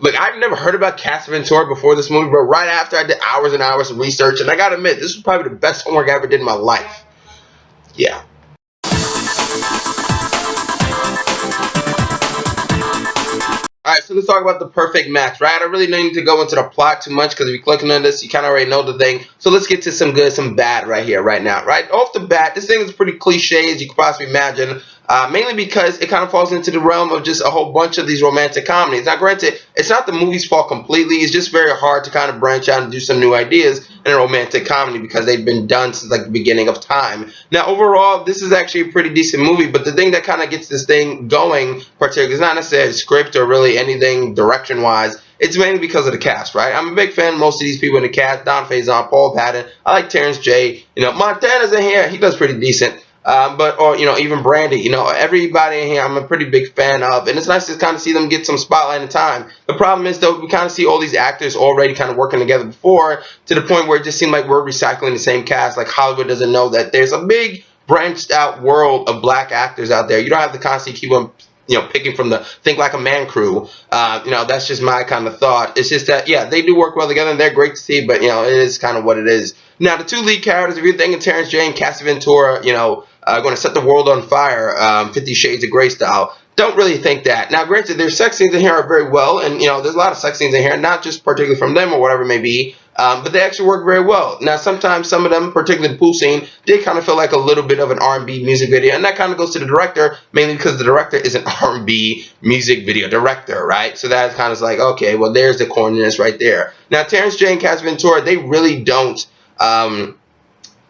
Look, I've never heard about Casaventura before this movie, but right after I did hours and hours of research, and I gotta admit, this was probably the best homework I ever did in my life. Yeah. Alright, so let's talk about The Perfect Match, right? I don't really need to go into the plot too much because if you're clicking on this, you kind of already know the thing. So let's get to some good, some bad right here, right now, right? Off the bat, this thing is pretty cliche as you could possibly imagine, mainly because it kind of falls into the realm of just a whole bunch of these romantic comedies. Now, granted, it's not the movie's fault completely. It's just very hard to kind of branch out and do some new ideas in a romantic comedy because they've been done since like the beginning of time. Now, overall, this is actually a pretty decent movie, but the thing that kind of gets this thing going, particularly, is not necessarily a script or really anything direction-wise. It's mainly because of the cast, right? I'm a big fan of most of these people in the cast. Don Faison, Paul Patton. I like Terrence J. Montana's in here. He does pretty decent. Or even Brandy, everybody in here I'm a pretty big fan of, and it's nice to kind of see them get some spotlight and time. The problem is, though, we kind of see all these actors already kind of working together before, to the point where it just seemed like we're recycling the same cast. Like Hollywood doesn't know that there's a big branched out world of black actors out there. You don't have to constantly keep them picking from the Think Like a Man crew. That's just my kind of thought. It's just that, yeah, they do work well together and they're great to see, but, it is kind of what it is. Now, the two lead characters, if you're thinking Terrence J and Casaventura, going to set the world on fire, 50 Shades of Grey style, don't really think that. Now, granted, their sex scenes in here are very well, and, there's a lot of sex scenes in here, not just particularly from them or whatever it may be, but they actually work very well. Now, sometimes some of them, particularly the pool scene, did kind of feel like a little bit of an R&B music video, and that kind of goes to the director, mainly because the director is an R&B music video director, right? So that kind of is like, okay, well, there's the corniness right there. Now, Terrence J and Casaventura, they really don't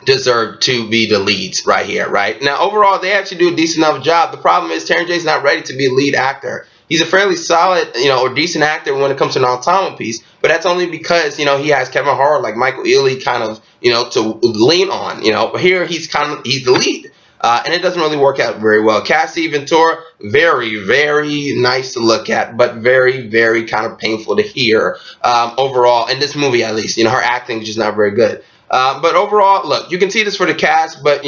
deserve to be the leads right here, right? Now, overall, they actually do a decent enough job. The problem is Terrence J's not ready to be a lead actor. He's a fairly solid, or decent actor when it comes to an ensemble piece, but that's only because, he has Kevin Hart, like Michael Ealy kind of, to lean on, Here, he's the lead. And it doesn't really work out very well. Cassie Ventura, very, very nice to look at, but very, very kind of painful to hear overall, in this movie at least. Her acting is just not very good. But overall, look, you can see this for the cast, but,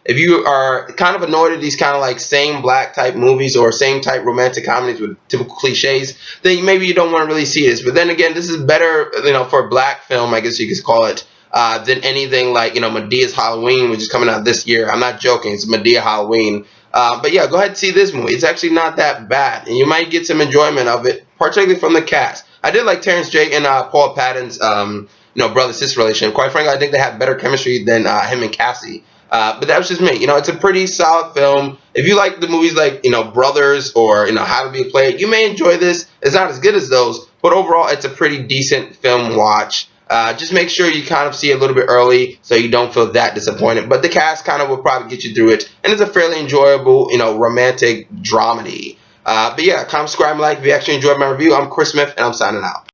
if you are kind of annoyed at these kind of like same black type movies or same type romantic comedies with typical cliches, then maybe you don't want to really see this. But then again, this is better, for a black film, I guess you could call it, than anything like, Madea's Halloween, which is coming out this year. I'm not joking. It's Madea Halloween. But yeah, go ahead and see this movie. It's actually not that bad, and you might get some enjoyment of it, particularly from the cast. I did like Terrence J and Paul Patton's, brother-sister relationship. Quite frankly, I think they have better chemistry than him and Cassie. But that was just me. It's a pretty solid film. If you like the movies like, Brothers or, How to Be a Player, you may enjoy this. It's not as good as those, but overall, it's a pretty decent film watch. Just make sure you kind of see it a little bit early so you don't feel that disappointed. But the cast kind of will probably get you through it. And it's a fairly enjoyable, romantic dramedy. But yeah, comment, subscribe, like if you actually enjoyed my review. I'm Chris Smith, and I'm signing out.